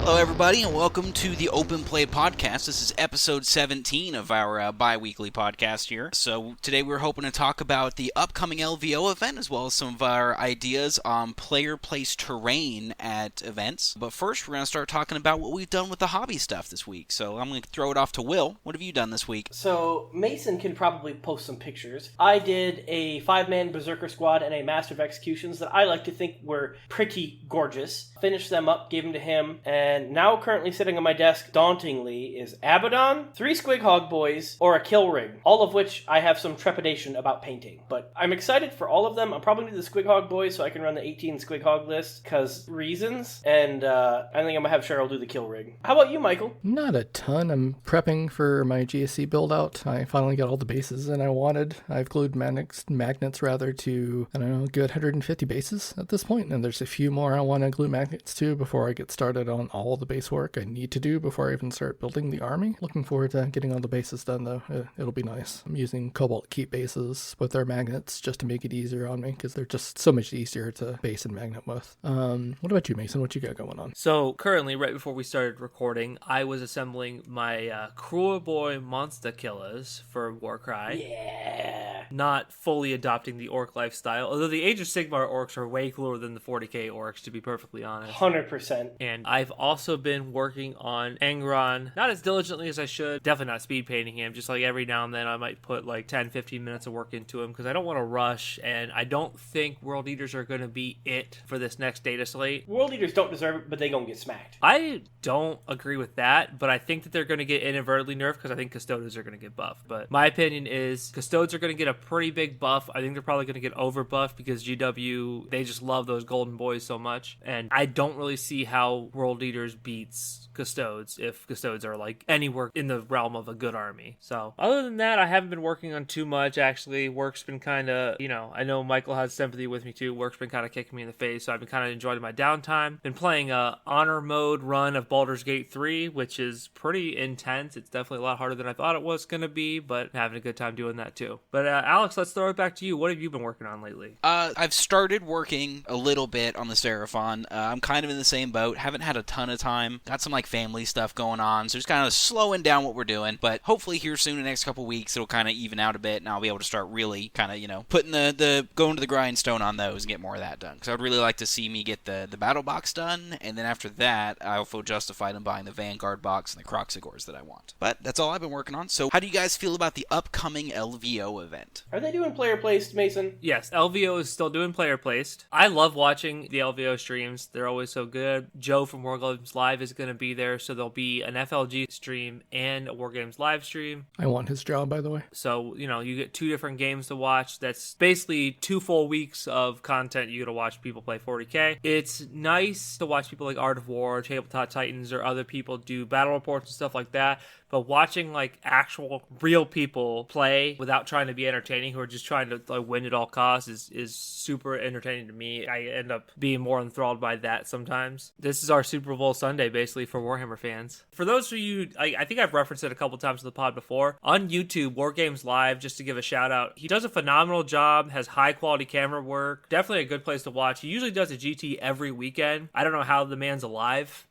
Hello, everybody, and welcome to the Open Play Podcast. This is episode 17 of our bi-weekly podcast here. So today we're hoping to talk about the upcoming LVO event, as well as some of our ideas on player-placed terrain at events. But first, we're going to start talking about what we've done with the hobby stuff this week. So I'm going to throw it off to Will. What have you done this week? So Mason can probably post some pictures. I did a 5-man Berserker squad and a Master of Executions that I like to think were pretty gorgeous. Finished them up, gave them to him, and now currently sitting on my desk, dauntingly, is Abaddon, 3 Squig Hog Boys, or a Kill Ring, all of which I have some trepidation about painting. But I'm excited for all of them. I'm probably going to do the Squig Hog Boys so I can run the 18 Squig Hog list, because reasons, and I think I'm going to have Cheryl do the Kill Ring. How about you, Michael? Not a ton. I'm prepping for my GSC build-out. I finally got all the bases that I wanted. I've glued magnets to, I don't know, a good 150 bases at this point, and there's a few more I want to glue magnets to before I get started on all the base work I need to do before I even start building the army. Looking forward to getting all the bases done, though. It'll be nice. I'm using Cobalt Keep bases with their magnets just to make it easier on me, because they're just so much easier to base and magnet with. What about you, Mason? What you got going on? So currently, right before we started recording, I was assembling my Cruel Boy Monster Killers for Warcry. Yeah! Not fully adopting the orc lifestyle, although the Age of Sigmar orcs are way cooler than the 40k orcs, to be perfectly honest. 100%. And I've also been working on Angron, not as diligently as I should. Definitely not speed painting him. Just like every now and then I might put like 10-15 minutes of work into him because I don't want to rush, and I don't think World Eaters are going to be it for this next data slate. World Eaters don't deserve it, but they gonna get smacked. I don't agree with that, but I think that they're going to get inadvertently nerfed because I think Custodes are going to get buffed. But my opinion is Custodes are going to get a pretty big buff. I think they're probably going to get over buffed because GW, they just love those golden boys so much. And I don't really see how World Eaters beats Custodes if Custodes are like anywhere in the realm of a good army. So other than that, I haven't been working on too much, actually. Work's been kind of, I know Michael has sympathy with me too. Work's been kind of kicking me in the face, so I've been kind of enjoying my downtime. Been playing a honor mode run of Baldur's Gate 3, which is pretty intense. It's definitely a lot harder than I thought it was going to be, but having a good time doing that too. But Alex, let's throw it back to you. What have you been working on lately? I've started working a little bit on the Seraphon. I'm kind of in the same boat. Haven't had a ton of time. Got some like family stuff going on, so just kind of slowing down what we're doing. But hopefully here soon, in the next couple weeks, it'll kind of even out a bit, and I'll be able to start really kind of, putting the going to the grindstone on those and get more of that done. Because I would really like to see me get the battle box done, and then after that, I'll feel justified in buying the Vanguard box and the Croxigors that I want. But that's all I've been working on. So how do you guys feel about the upcoming LVO event? Are they doing player placed, Mason? Yes, LVO is still doing player placed. I love watching the LVO streams. They're always so good. Joe from War Games Live is going to be there, so there'll be an FLG stream and a War Games Live stream. I want his job, by the way. So, you get 2 different games to watch. That's basically 2 full weeks of content you get to watch people play 40k. It's nice to watch people like Art of War, Tabletop Titans, or other people do battle reports and stuff like that. But watching like actual real people play without trying to be entertaining, who are just trying to like win at all costs, is super entertaining to me. I end up being more enthralled by that sometimes. This is our Super Bowl Sunday basically for Warhammer fans. For those of you, I think I've referenced it a couple times in the pod before, on YouTube, War Games Live, just to give a shout out, he does a phenomenal job, has high quality camera work, definitely a good place to watch. He usually does a GT every weekend. I don't know how the man's alive.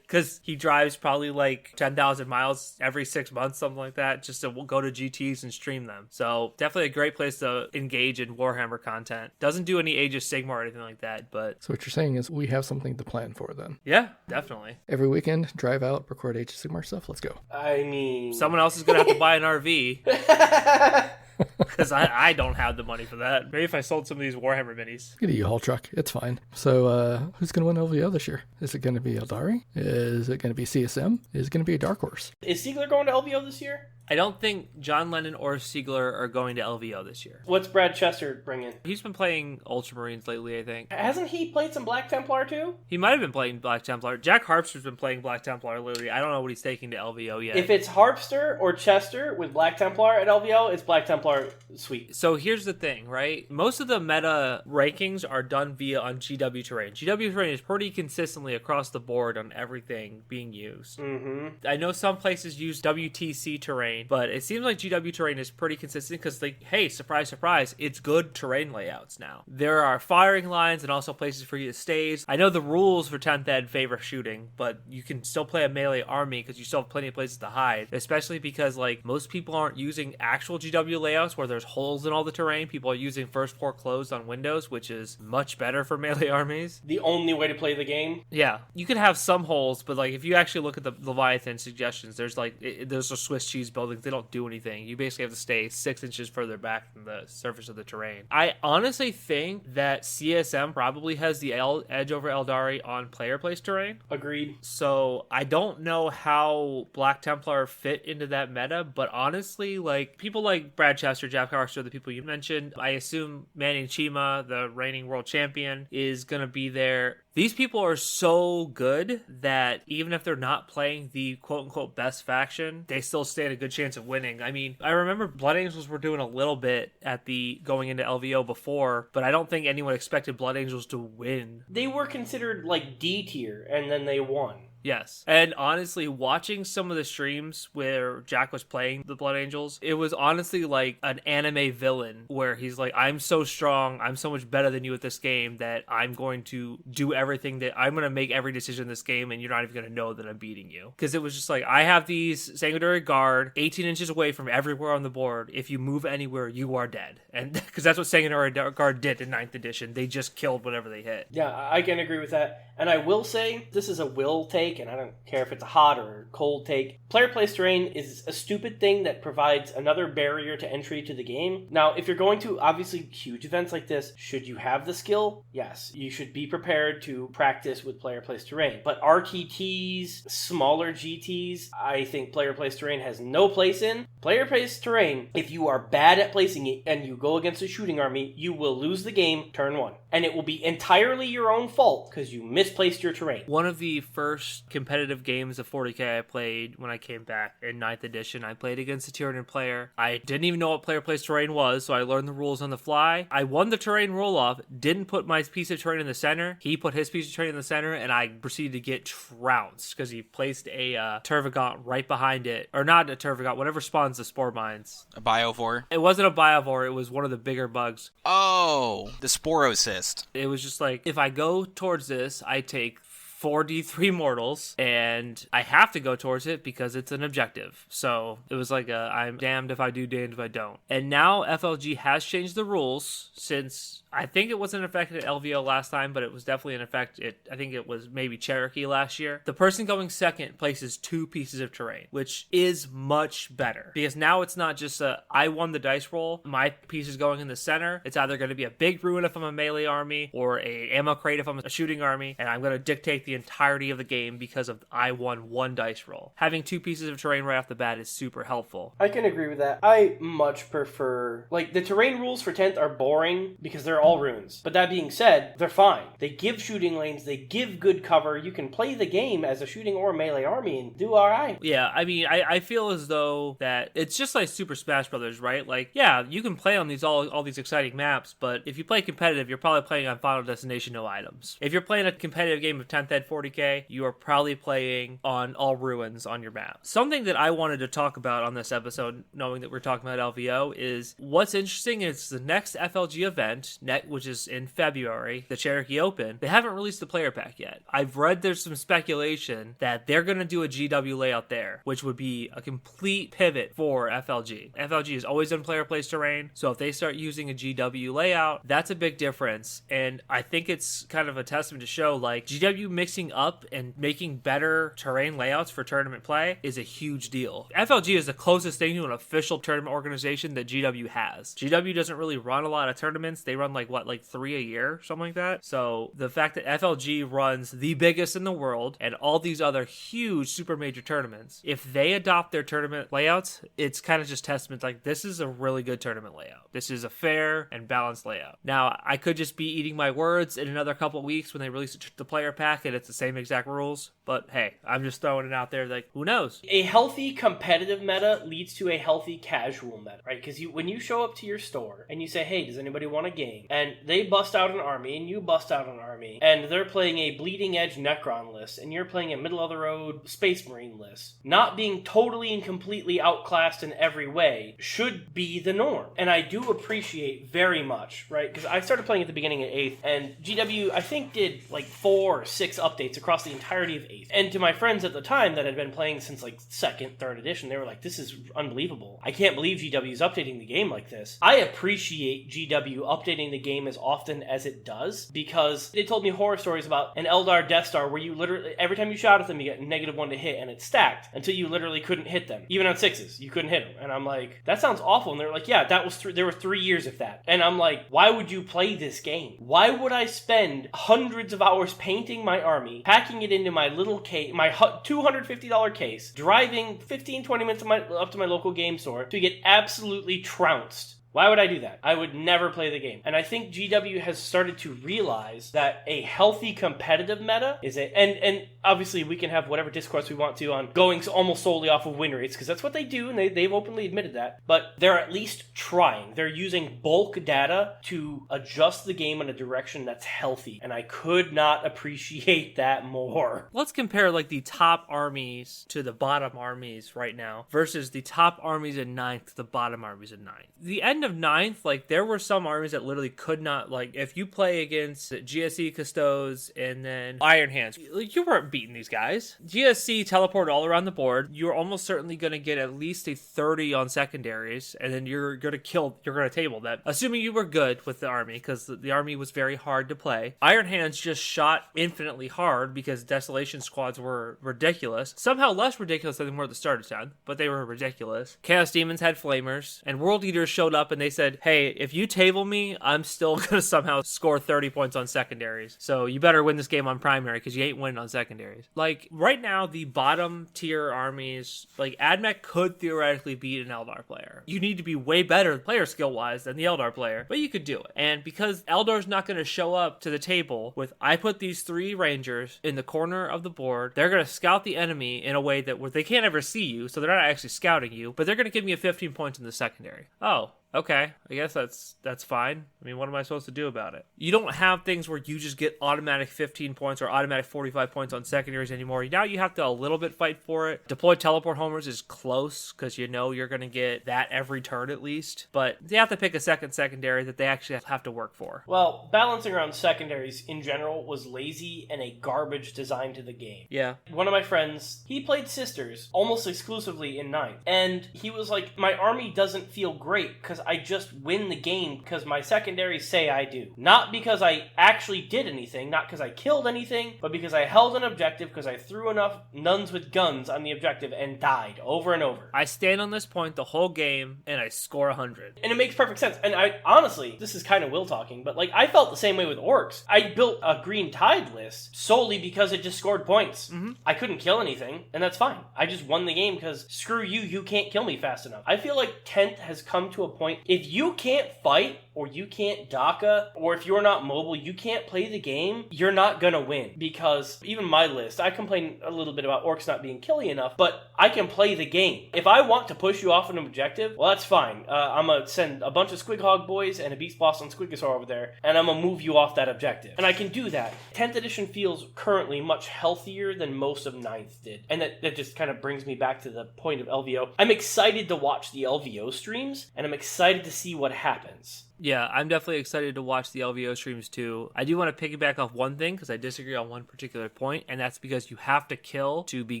Because he drives probably like 10,000 miles every 6 months, something like that, just to go to GTs and stream them. So definitely a great place to engage in Warhammer content. Doesn't do any Age of Sigmar or anything like that, but... So what you're saying is we have something to plan for then. Yeah, definitely. Every weekend, drive out, record Age of Sigmar stuff. Let's go. I mean... Someone else is going to have to buy an RV. Because I don't have the money for that. Maybe if I sold some of these Warhammer minis. Get a U-Haul truck. It's fine. So, who's going to win LVO this year? Is it going to be Eldari? Is it going to be CSM? Is it going to be a Dark Horse? Is Siegler going to LVO this year? I don't think John Lennon or Siegler are going to LVO this year. What's Brad Chester bringing? He's been playing Ultramarines lately, I think. Hasn't he played some Black Templar too? He might have been playing Black Templar. Jack Harpster's been playing Black Templar lately. I don't know what he's taking to LVO yet. If it's Harpster or Chester with Black Templar at LVO, it's Black Templar sweet. So here's the thing, right? Most of the meta rankings are done on GW terrain. GW terrain is pretty consistently across the board on everything being used. Mm-hmm. I know some places use WTC terrain, but it seems like GW terrain is pretty consistent because, like, hey, surprise, surprise, it's good terrain layouts now. There are firing lines and also places for you to stage. I know the rules for 10th Ed favor shooting, but you can still play a melee army because you still have plenty of places to hide, especially because, like, most people aren't using actual GW layouts where there's holes in all the terrain. People are using first floor closed on windows, which is much better for melee armies. The only way to play the game. Yeah, you can have some holes, but, like, if you actually look at the Leviathan suggestions, there's there's a Swiss cheese buildings. They don't do anything. You basically have to stay 6 inches further back from the surface of the terrain. I honestly think that CSM probably has the edge over Eldari on player place terrain. Agreed. So I don't know how Black Templar fit into that meta, but honestly, like, people like Brad Chester, Jack Carster, the people you mentioned, I assume Manning Chima, the reigning world champion, is going to be there. These people are so good that even if they're not playing the quote-unquote best faction, they still stand a good chance of winning. I mean, I remember Blood Angels were doing a little bit at the going into LVO before, but I don't think anyone expected Blood Angels to win. They were considered like D tier, and then they won. Yes. And honestly, watching some of the streams where Jack was playing the Blood Angels, it was honestly like an anime villain where he's like, I'm so strong, I'm so much better than you at this game that I'm going to do everything that I'm going to make every decision in this game and you're not even going to know that I'm beating you. Because it was just like, I have these Sanguinary Guard 18 inches away from everywhere on the board. If you move anywhere, you are dead. And because that's what Sanguinary Guard did in 9th edition. They just killed whatever they hit. Yeah, I can agree with that. And I will say, this is a will take, and I don't care if it's a hot or cold take. Player place terrain is a stupid thing that provides another barrier to entry to the game. Now, if you're going to obviously huge events like this, should you have the skill? Yes, you should be prepared to practice with player place terrain. But RTTs, smaller GTs, I think player place terrain has no place in. Player place terrain, if you are bad at placing it and you go against a shooting army, you will lose the game turn 1. And it will be entirely your own fault because you misplaced your terrain. One of the first competitive games of 40k I played when I came back in 9th edition, I played against a Tyranid player. I didn't even know what player place terrain was, so I learned the rules on the fly. I won the terrain roll-off, didn't put my piece of terrain in the center. He put his piece of terrain in the center, and I proceeded to get trounced because he placed a Tervagant right behind it. Or not a Tervagant, whatever spawns the spore mines. A Biovore? It wasn't a Biovore, it was one of the bigger bugs. Oh, the Sporocyst. It was just like, if I go towards this, I take 4d3 mortals, and I have to go towards it because it's an objective. So it was like I'm damned if I do, damned if I don't. And now FLG has changed the rules since I think it wasn't in effect at LVO last time, but it was definitely in effect I think it was maybe Cherokee last year. The person going second places 2 pieces of terrain, which is much better because now it's not just I won the dice roll, my piece is going in the center. It's either going to be a big ruin if I'm a melee army or a ammo crate if I'm a shooting army, and I'm going to dictate the entirety of the game because of I won 1 dice roll. Having 2 pieces of terrain right off the bat is super helpful. I can agree with that. I much prefer, like, the terrain rules for 10th are boring because they're all runes. But that being said, they're fine. They give shooting lanes, they give good cover. You can play the game as a shooting or melee army and do alright. Yeah, I mean, I feel as though that it's just like Super Smash Brothers, right? Like, yeah, you can play on these all these exciting maps, but if you play competitive, you're probably playing on Final Destination, no items. If you're playing a competitive game of 10th Ed 40k, you are probably playing on all ruins on your map. Something that I wanted to talk about on this episode, knowing that we're talking about LVO, is what's interesting is the next FLG event, which is in February, the Cherokee Open, they haven't released the player pack yet. I've read there's some speculation that they're going to do a GW layout there, which would be a complete pivot for FLG. FLG has always done player place terrain, so if they start using a GW layout, that's a big difference. And I think it's kind of a testament to show, like, GW mixing up and making better terrain layouts for tournament play is a huge deal. FLG is the closest thing to an official tournament organization that GW has. GW doesn't really run a lot of tournaments. They run like like 3 a year, something like that. So the fact that FLG runs the biggest in the world and all these other huge super major tournaments, if they adopt their tournament layouts, it's kind of just testament like this is a really good tournament layout. This is a fair and balanced layout. Now, I could just be eating my words in another couple of weeks when they release the player pack and it's the same exact rules, but hey, I'm just throwing it out there like, who knows? A healthy competitive meta leads to a healthy casual meta, right? Because when you show up to your store and you say, hey, does anybody want a game? And they bust out an army and you bust out an army and they're playing a bleeding edge Necron list and you're playing a middle of the road Space Marine list, not being totally and completely outclassed in every way should be the norm. And I do appreciate very much, right? Because I started playing at the beginning of 8th and GW, I think, did like 4 or 6 updates across the entirety of 8th. And to my friends at the time that had been playing since like 2nd, 3rd edition, they were like, this is unbelievable. I can't believe GW is updating the game like this. I appreciate GW updating the game as often as it does because they told me horror stories about an Eldar Death Star where you literally, every time you shot at them, you get -1 to hit and it's stacked until you literally couldn't hit them. Even on 6s, you couldn't hit them. And I'm like, that sounds awful. And they're like, yeah, that was there were 3 years of that. And I'm like, why would you play this game? Why would I spend hundreds of hours painting my army, packing it into my little case, my $250 case, driving 15-20 minutes up to my local game store to get absolutely trounced? Why would I do that? I would never play the game. And I think GW has started to realize that a healthy competitive meta is and obviously we can have whatever discourse we want to on going almost solely off of win rates, because that's what they do, and they've openly admitted that. But they're at least trying. They're using bulk data to adjust the game in a direction that's healthy. And I could not appreciate that more. Let's compare like the top armies to the bottom armies right now versus the top armies in 9th to the bottom armies in 9th. The end of 9th, like there were some armies that literally could not, like if you play against GSC Custodes and then Iron Hands, like you weren't beating these guys. GSC teleport all around the board. You're almost certainly going to get at least a 30 on secondaries, and then you're going to table them, assuming you were good with the army, because the army was very hard to play. Iron Hands just shot infinitely hard because Desolation squads were ridiculous. Somehow less ridiculous than they were at the start of 10, but they were ridiculous. Chaos Demons had flamers, and World Eaters showed up and they said, hey, if you table me, I'm still going to somehow score 30 points on secondaries. So you better win this game on primary because you ain't winning on secondaries. Like, right now, the bottom tier armies, like Admech could theoretically beat an Eldar player. You need to be way better player skill-wise than the Eldar player, but you could do it. And because Eldar's not going to show up to the table with, I put these 3 Rangers in the corner of the board, they're going to scout the enemy in a way that where they can't ever see you, so they're not actually scouting you, but they're going to give me a 15 points in the secondary. Oh, okay, I guess that's fine. I mean, what am I supposed to do about it? You don't have things where you just get automatic 15 points or automatic 45 points on secondaries anymore. Now you have to a little bit fight for it. Deploy teleport homers is close because you know you're going to get that every turn at least. But they have to pick a second secondary that they actually have to work for. Well, balancing around secondaries in general was lazy and a garbage design to the game. Yeah. One of my friends, he played Sisters almost exclusively in 9th. And he was like, my army doesn't feel great because I just win the game because my secondaries say I do. Not because I actually did anything, not because I killed anything, but because I held an objective, because I threw enough nuns with guns on the objective and died over and over. I stand on this point the whole game and I score 100. And it makes perfect sense. And I honestly, this is kind of Will talking, but like I felt the same way with Orks. I built a Green Tide list solely because it just scored points. Mm-hmm. I couldn't kill anything, and that's fine. I just won the game because screw you, you can't kill me fast enough. I feel like 10th has come to a point, if you can't fight, or you can't DACA, or if you're not mobile, you can't play the game, you're not gonna win. Because even my list, I complain a little bit about Orks not being killy enough, but I can play the game. If I want to push you off an objective, well, that's fine. I'm gonna send a bunch of Squig Hog boys and a Beast Boss on Squigosaur over there, and I'm gonna move you off that objective. And I can do that. 10th edition feels currently much healthier than most of 9th did. And that just kind of brings me back to the point of LVO. I'm excited to watch the LVO streams, and I'm excited to see what happens. Yeah, I'm definitely excited to watch the LVO streams too. I do want to piggyback off one thing because I disagree on one particular point, and that's because you have to kill to be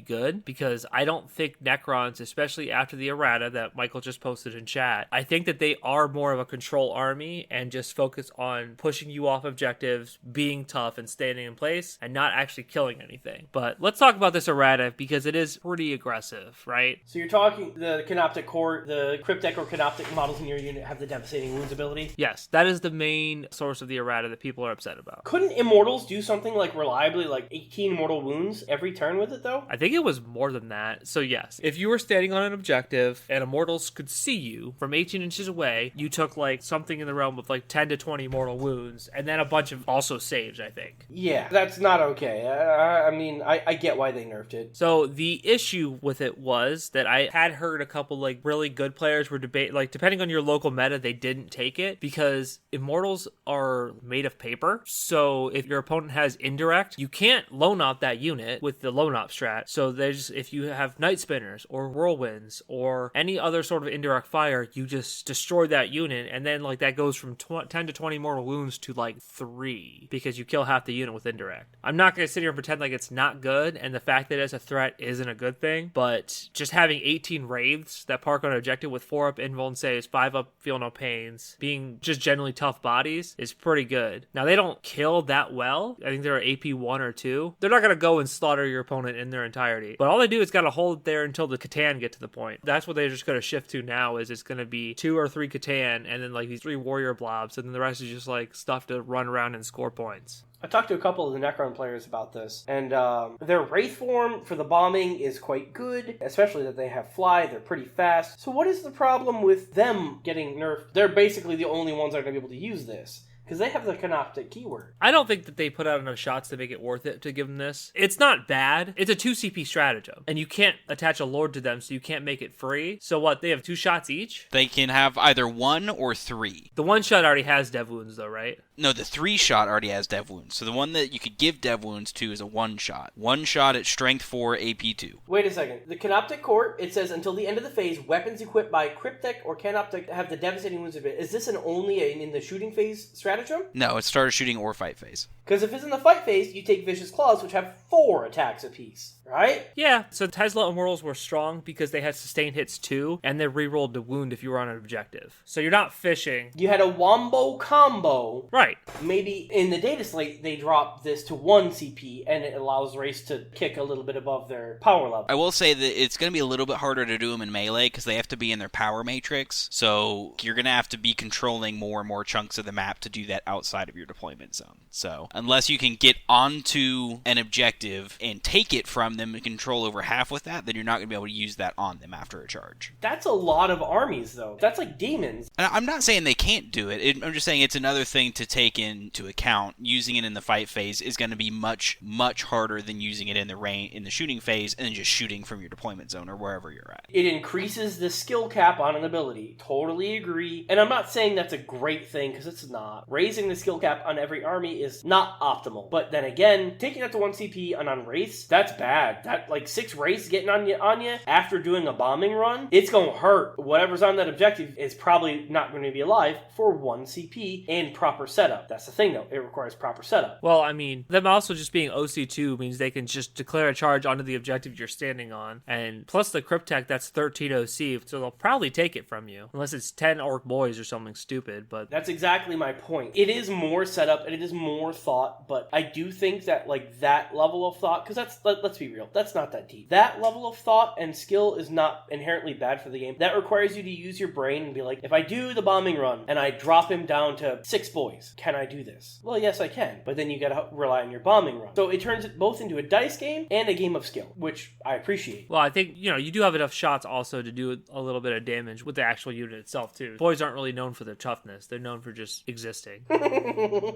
good. Because I don't think Necrons, especially after the errata that Michael just posted in chat, I think that they are more of a control army and just focus on pushing you off objectives, being tough and standing in place, and not actually killing anything. But let's talk about this errata because it is pretty aggressive, right? So you're talking the Canoptic Core, the Cryptek or Canoptic models in your unit have the Devastating Wounds ability. Yes, that is the main source of the errata that people are upset about. Couldn't Immortals do something like reliably like 18 mortal wounds every turn with it though? I think it was more than that. So yes, if you were standing on an objective and Immortals could see you from 18 inches away, you took like something in the realm of like 10 to 20 mortal wounds, and then a bunch of also saves, I think. Yeah, that's not okay. I mean, I get why they nerfed it. So the issue with it was that I had heard a couple like really good players were depending on your local meta, they didn't take it because Immortals are made of paper. So if your opponent has indirect, you can't lone op that unit with the lone op strat. So if you have Night Spinners or Whirlwinds or any other sort of indirect fire, you just destroy that unit, and then like that goes from 10 to 20 mortal wounds to like 3 because you kill half the unit with indirect. I'm not going to sit here and pretend like it's not good, and the fact that it's a threat isn't a good thing, but just having 18 Wraiths that park on an objective with 4 up invuln saves, 5 up feel no pains, being just generally tough bodies is pretty good. Now they don't kill that well. I think they're AP 1 or 2. They're not going to go and slaughter your opponent in their entirety, but all they do is got to hold there until the Catan get to the point. That's what they're just going to shift to now, is it's going to be 2 or 3 Catan and then like these 3 warrior blobs, and then the rest is just like stuff to run around and score points. I talked to a couple of the Necron players about this, and their Wraith form for the bombing is quite good, especially that they have fly, they're pretty fast. So what is the problem with them getting nerfed? They're basically the only ones that are going to be able to use this, because they have the canoptic keyword. I don't think that they put out enough shots to make it worth it to give them this. It's not bad. It's a 2 CP stratagem, and you can't attach a lord to them, so you can't make it free. So what, they have 2 shots each? They can have either 1 or 3. The 1 shot already has dev wounds though, right? No, the 3 shot already has dev wounds. So the one that you could give dev wounds to is a 1 shot. 1 shot at strength 4, AP 2. Wait a second. The canoptic court, it says until the end of the phase, weapons equipped by cryptic or canoptic have the devastating wounds of it. Is this only in the shooting phase stratagem? No, it's starter shooting or fight phase. Because if it's in the fight phase, you take Vicious Claws, which have 4 attacks apiece, right? Yeah, so Tesla Immortals were strong because they had sustained hits too, and they rerolled the wound if you were on an objective. So you're not fishing. You had a wombo combo. Right. Maybe in the data slate, they drop this to 1 CP, and it allows Race to kick a little bit above their power level. I will say that it's going to be a little bit harder to do them in melee because they have to be in their power matrix. So you're going to have to be controlling more and more chunks of the map to do that outside of your deployment zone. So unless you can get onto an objective and take it from them and control over half with that, then you're not going to be able to use that on them after a charge. That's a lot of armies, though. That's like demons. And I'm not saying they can't do it. I'm just saying it's another thing to take into account. Using it in the fight phase is going to be much, much harder than using it in the shooting phase and then just shooting from your deployment zone or wherever you're at. It increases the skill cap on an ability. Totally agree. And I'm not saying that's a great thing, because it's not. Raising the skill cap on every army is not optimal. But then again, taking that to 1 CP on Wraiths, that's bad. That, like, 6 Wraiths getting on you after doing a bombing run, it's gonna hurt. Whatever's on that objective is probably not going to be alive for 1 CP and proper setup. That's the thing, though. It requires proper setup. Well, I mean, them also just being OC2 means they can just declare a charge onto the objective you're standing on. And plus the Cryptek, that's 13 OC, so they'll probably take it from you. Unless it's 10 Orc Boys or something stupid, but... That's exactly my point. It is more setup and it is more thought, but I do think that, like, that level of thought, because let's be real, that's not that deep. That level of thought and skill is not inherently bad for the game. That requires you to use your brain and be like, if I do the bombing run and I drop him down to 6 boys, can I do this? Well, yes, I can, but then you gotta rely on your bombing run. So it turns it both into a dice game and a game of skill, which I appreciate. Well, I think, you do have enough shots also to do a little bit of damage with the actual unit itself, too. Boys aren't really known for their toughness. They're known for just existing.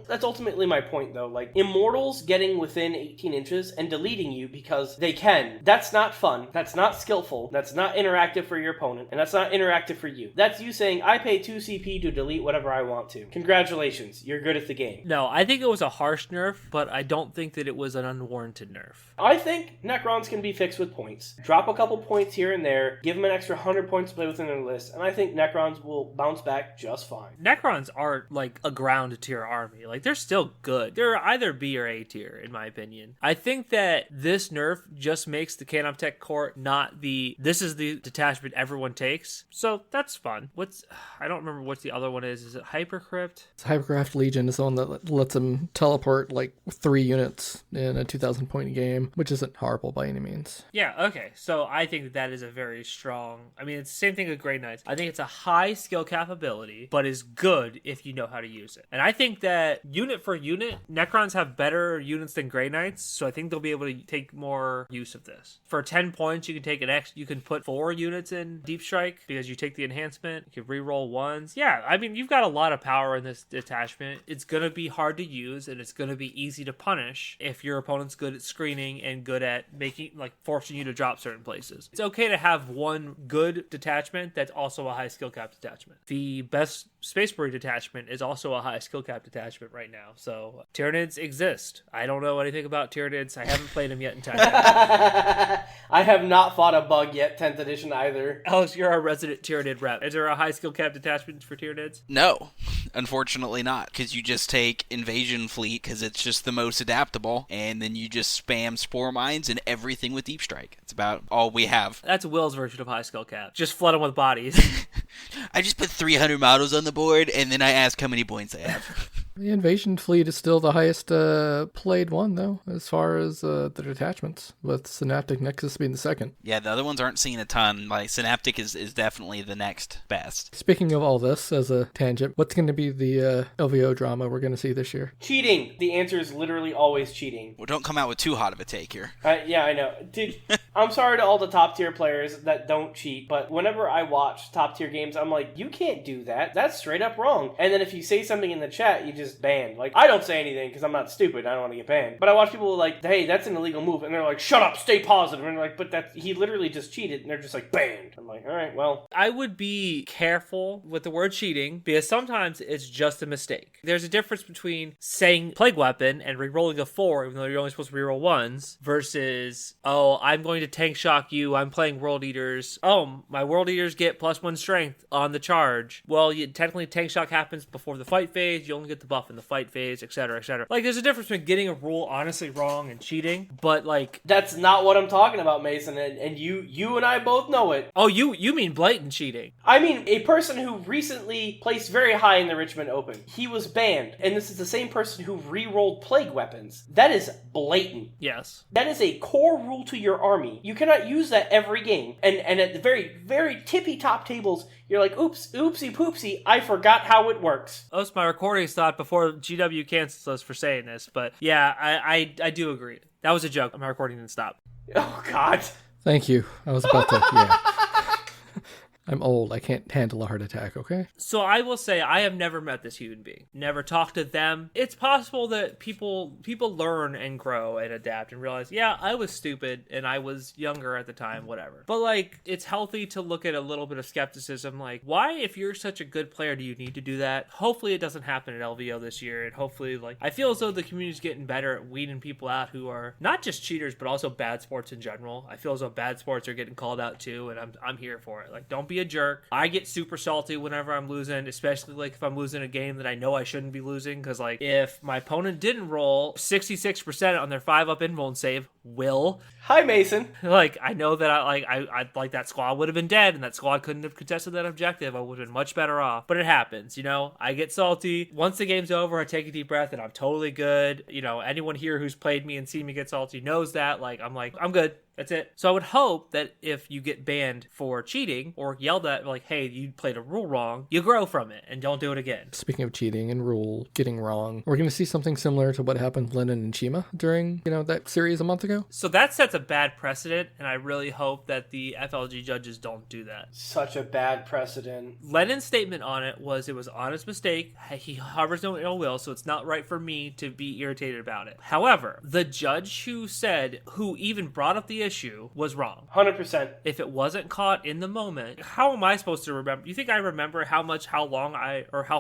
That's ultimately my point, though. Like, Immortals getting within 18 inches and deleting you because they can. That's not fun. That's not skillful. That's not interactive for your opponent. And that's not interactive for you. That's you saying, I pay 2 CP to delete whatever I want to. Congratulations. You're good at the game. No, I think it was a harsh nerf, but I don't think that it was an unwarranted nerf. I think Necrons can be fixed with points. Drop a couple points here and there, give them an extra 100 points to play within their list, and I think Necrons will bounce back just fine. Necrons are, like, aggressive ground tier army. Like, they're still good. They're either B or A tier, in my opinion. I think that this nerf just makes the Canoptech Court not this is the detachment everyone takes. So that's fun. I don't remember what the other one is. Is it Hypercrypt? Hypercraft Legion is the one that lets them teleport like 3 units in a 2,000 point game, which isn't horrible by any means. Yeah, okay. So I think that is a very strong... I mean, it's the same thing with Grey Knights. I think it's a high skill cap ability, but is good if you know how to use it. And I think that unit for unit, Necrons have better units than Grey Knights, so I think they'll be able to take more use of this. For 10 points, you can take you can put 4 units in Deep Strike because you take the enhancement. You can reroll ones. Yeah, I mean, you've got a lot of power in this detachment. It's going to be hard to use, and it's going to be easy to punish if your opponent's good at screening and good at forcing you to drop certain places. It's okay to have one good detachment that's also a high skill cap detachment. The best Space Marine detachment is also a high skill cap detachment right now. So Tyranids exist. I don't know anything about Tyranids. I haven't played them yet in time. I have not fought a bug yet, 10th edition either. Alex, you're our resident Tyranid rep. Is there a high skill cap detachment for Tyranids? No, unfortunately not, because you just take Invasion Fleet because it's just the most adaptable, and then you just spam Spore Mines and everything with Deep Strike. It's about all we have. That's Will's version of high skill cap. Just flood them with bodies. I just put 300 models on the board, and then I ask how many points I have. The Invasion Fleet is still the highest played one, though, as far as the detachments, with Synaptic Nexus being the second. Yeah, the other ones aren't seeing a ton. Like, Synaptic is definitely the next best. Speaking of all this, as a tangent, what's going to be the LVO drama we're going to see this year? Cheating. The answer is literally always cheating. Well, don't come out with too hot of a take here. Yeah, I know. Dude, I'm sorry to all the top tier players that don't cheat, but whenever I watch top tier games, I'm like, you can't do that. That's straight up wrong. And then if you say something in the chat, you just banned. Like, I don't say anything because I'm not stupid. I don't want to get banned. But I watch people like, hey, that's an illegal move. And they're like, shut up, stay positive. And they're like, but he literally just cheated. And they're just like, banned. I'm like, all right, well. I would be careful with the word cheating because sometimes it's just a mistake. There's a difference between saying Plague Weapon and re-rolling a 4, even though you're only supposed to re-roll 1s, versus, oh, I'm going to tank shock you. I'm playing World Eaters. Oh, my World Eaters get +1 strength on the charge. Well, technically tank shock happens before the fight phase. You only get the buff in the fight phase, etc., etc. Like, there's a difference between getting a rule honestly wrong and cheating, but like... That's not what I'm talking about, Mason, and you and I both know it. Oh, you mean blatant cheating. I mean, a person who recently placed very high in the Richmond Open. He was banned, and this is the same person who re-rolled Plague Weapons. That is blatant. Yes. That is a core rule to your army. You cannot use that every game. And at the very, very tippy top tables, you're like, oops, oopsie poopsie, I forgot how it works. Oh, it's my recording thought before GW cancels us for saying this, but yeah, I do agree. That was a joke. My recording didn't stop. Oh, God. Thank you. I was about to, yeah. I'm old. I can't handle a heart attack, okay? So I will say I have never met this human being. Never talked to them. It's possible that people learn and grow and adapt and realize, yeah, I was stupid and I was younger at the time, whatever. But like, it's healthy to look at a little bit of skepticism. Like, why, if you're such a good player, do you need to do that? Hopefully it doesn't happen at LVO this year. And hopefully, like, I feel as though the community's getting better at weeding people out who are not just cheaters, but also bad sports in general. I feel as though bad sports are getting called out too. And I'm here for it. Like, don't be a jerk. I get super salty whenever I'm losing, especially like if I'm losing a game that I know I shouldn't be losing, because like if my opponent didn't roll 66% on their 5-up invuln save, Hi, Mason. Like, I know that I like that squad would have been dead and that squad couldn't have contested that objective. I would have been much better off. But it happens, you know? I get salty. Once the game's over, I take a deep breath and I'm totally good. You know, anyone here who's played me and seen me get salty knows that. Like, I'm good. That's it. So I would hope that if you get banned for cheating or yelled at, like, hey, you played a rule wrong, you grow from it and don't do it again. Speaking of cheating and rule getting wrong, we're going to see something similar to what happened to Lennon and Chima during, that series a month ago. So that sets a bad precedent, and I really hope that the FLG judges don't do that. Such a bad precedent. Lennon's statement on it was honest mistake. He harbors no ill will, so it's not right for me to be irritated about it. However, the judge who even brought up the issue was wrong. 100%. If it wasn't caught in the moment, how am I supposed to remember? You think I remember how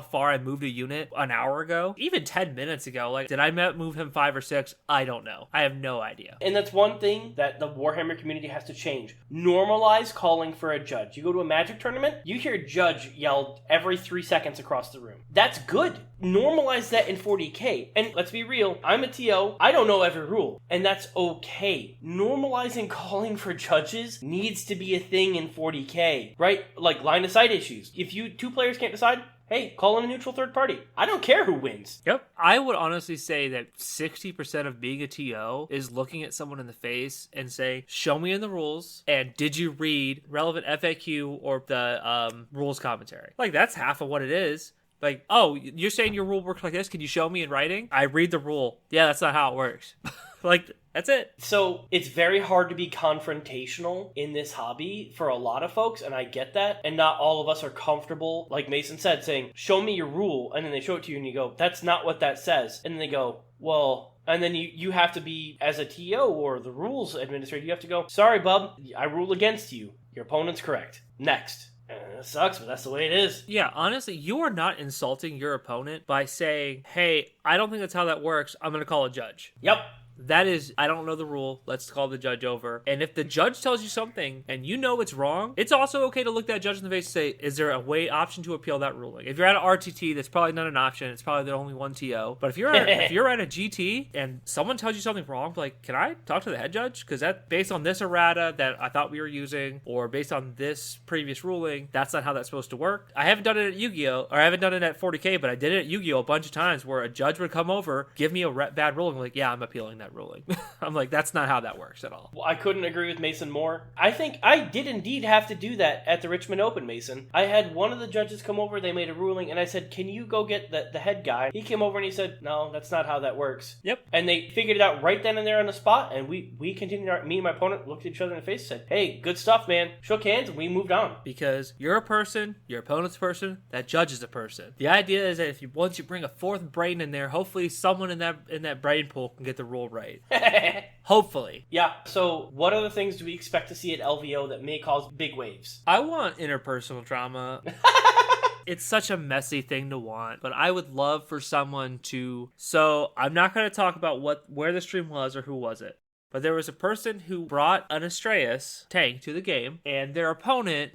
far I moved a unit an hour ago? Even 10 minutes ago? Like, did I move him 5 or 6? I don't know. I have no idea. And that's one thing that the Warhammer community has to change. Normalize calling for a judge. You go to a Magic tournament, you hear judge yelled every 3 seconds across the room. That's good. Normalize that in 40K. And let's be real, I'm a TO, I don't know every rule. And that's okay. Normalizing calling for judges needs to be a thing in 40K, right? Like line of sight issues. If two players can't decide, hey, call in a neutral third party. I don't care who wins. Yep. I would honestly say that 60% of being a TO is looking at someone in the face and say, show me in the rules, and did you read relevant FAQ or the rules commentary? Like, that's half of what it is. Like, oh, you're saying your rule works like this? Can you show me in writing? I read the rule. Yeah, that's not how it works. Like, that's it. So it's very hard to be confrontational in this hobby for a lot of folks, and I get that. And not all of us are comfortable, like Mason said, saying, show me your rule. And then they show it to you and you go, that's not what that says. And then they go, well... And then you have to be, as a TO or the rules administrator, you have to go, sorry, bub, I rule against you. Your opponent's correct. Next. It sucks, but that's the way it is. Yeah, honestly, you are not insulting your opponent by saying, hey, I don't think that's how that works. I'm going to call a judge. Yep. That is, I don't know the rule. Let's call the judge over. And if the judge tells you something and you know it's wrong, it's also okay to look that judge in the face and say, is there a option to appeal that ruling? If you're at an RTT, that's probably not an option. It's probably the only one TO. But if you're at a GT and someone tells you something wrong, like, can I talk to the head judge? Because that, based on this errata that I thought we were using, or based on this previous ruling, that's not how that's supposed to work. I haven't done it at Yu-Gi-Oh! Or I haven't done it at 40K, but I did it at Yu-Gi-Oh! A bunch of times where a judge would come over, give me a bad ruling, like, yeah, I'm appealing that ruling. I'm like, that's not how that works at all. Well, I couldn't agree with Mason more. I think I did indeed have to do that at the Richmond Open, Mason. I had one of the judges come over, they made a ruling, and I said, can you go get the head guy? He came over and he said, no, that's not how that works. Yep. And they figured it out right then and there on the spot, and we continued, me and my opponent looked at each other in the face and said, hey, good stuff, man. Shook hands, and we moved on. Because you're a person, your opponent's a person, that judge is a person. The idea is that once you bring a fourth brain in there, hopefully someone in that brain pool can get the rule right. Hopefully. Yeah, so what other things do we expect to see at LVO that may cause big waves? I want interpersonal drama. It's such a messy thing to want, but I would love for someone to... So, I'm not going to talk about where the stream was or who was it. But there was a person who brought an Astraeus tank to the game, and their opponent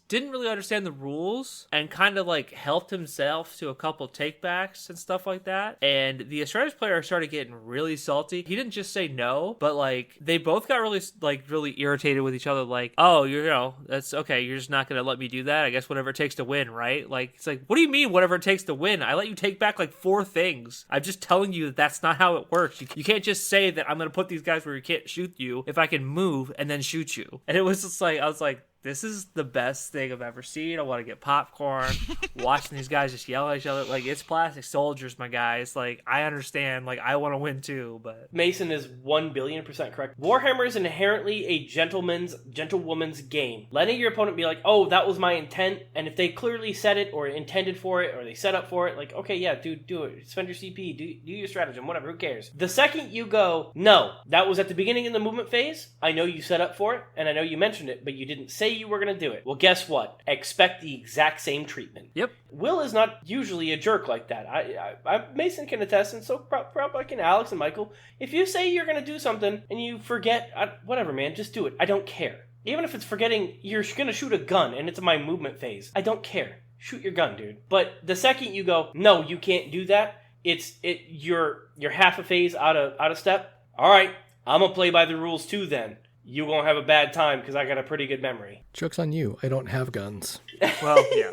didn't really understand the rules and kind of like helped himself to a couple takebacks and stuff like that. And the Astraeus player started getting really salty. He didn't just say no, but like they both got really irritated with each other. Like, oh, that's okay. You're just not going to let me do that. I guess whatever it takes to win, right? Like, it's like, what do you mean whatever it takes to win? I let you take back like 4 things. I'm just telling you that's not how it works. You can't just say that I'm going to put these guys where you can't shoot you if I can move and then shoot you. And it was just like, I was like, this is the best thing I've ever seen. I want to get popcorn, watching these guys just yell at each other. Like, it's plastic soldiers, my guys. Like, I understand. Like, I want to win too, but... Mason is 1,000,000,000% correct. Warhammer is inherently a gentlewoman's game. Letting your opponent be like, oh, that was my intent, and if they clearly said it or intended for it or they set up for it, like, okay, yeah, dude, do it. Spend your CP, do your stratagem, whatever, who cares? The second you go, no, that was at the beginning of the movement phase. I know you set up for it, and I know you mentioned it, but you didn't say you were going to do it. Well, guess what? Expect the exact same treatment. Yep. Will is not usually a jerk like that. Mason can attest, and so probably can Alex and Michael. If you say you're going to do something and you forget, whatever, man, just do it. I don't care. Even if it's forgetting you're going to shoot a gun and it's my movement phase, I don't care. Shoot your gun, dude. But the second you go, no, you can't do that, you're half a phase out of step. All right, I'm going to play by the rules too then. You won't have a bad time because I got a pretty good memory. Joke's on you. I don't have guns. Well, yeah.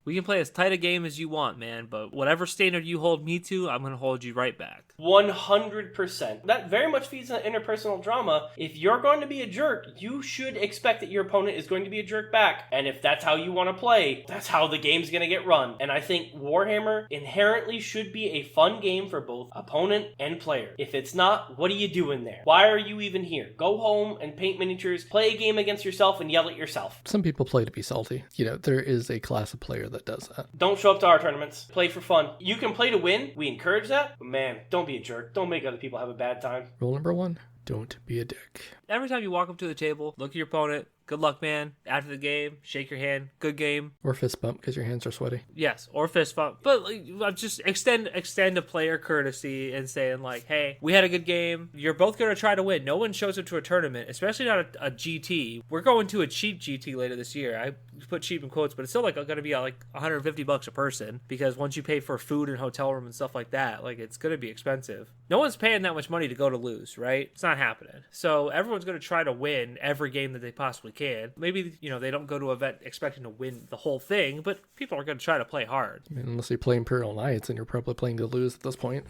We can play as tight a game as you want, man, but whatever standard you hold me to, I'm going to hold you right back. 100%. That very much feeds into interpersonal drama. If you're going to be a jerk, you should expect that your opponent is going to be a jerk back. And if that's how you want to play, that's how the game's going to get run. And I think Warhammer inherently should be a fun game for both opponent and player. If it's not, what are you doing there? Why are you even here? Go home and paint miniatures, play a game against yourself, and yell at yourself. Some people play to be salty. There is a class of player that does that. Don't show up to our tournaments. Play for fun. You can play to win. We encourage that. But man, don't be a jerk. Don't make other people have a bad time. Rule number 1, don't be a dick. Every time you walk up to the table, look at your opponent, good luck, man. After the game, shake your hand. Good game. Or fist bump because your hands are sweaty. Yes, or fist bump. But like, just extend a player courtesy and saying like, hey, we had a good game. You're both going to try to win. No one shows up to a tournament, especially not a GT. We're going to a cheap GT later this year. I put cheap in quotes, but it's still like going to be like $150 a person, because once you pay for food and hotel room and stuff like that, like it's going to be expensive. No one's paying that much money to go to lose, right? It's not happening. So everyone's going to try to win every game that they possibly can. Maybe, they don't go to an event expecting to win the whole thing, but people are going to try to play hard. I mean, unless you play Imperial Knights, and you're probably playing to lose at this point.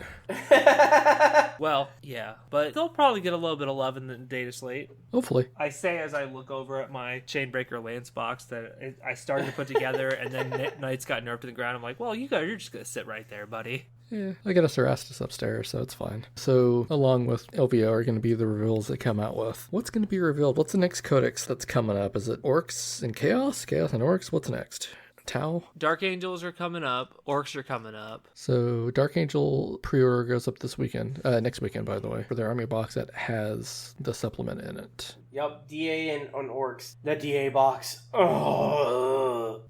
Well, yeah, but they'll probably get a little bit of love in the data slate. Hopefully. I say as I look over at my Chainbreaker Lance box that I started to put together, and then Knights got nerfed to the ground. I'm like, well, you're just going to sit right there, buddy. Yeah, I got a Cerastus upstairs, so it's fine. So, along with LVO are going to be the reveals they come out with. What's going to be revealed? What's the next codex that's coming up? Is it Orks and Chaos? Chaos and Orks? What's next? Tau? Dark Angels are coming up. Orks are coming up. So, Dark Angel pre-order goes up this weekend. Next weekend, by the way, for their army box that has the supplement in it. Yep, DA and on Orks. The DA box. Ugh.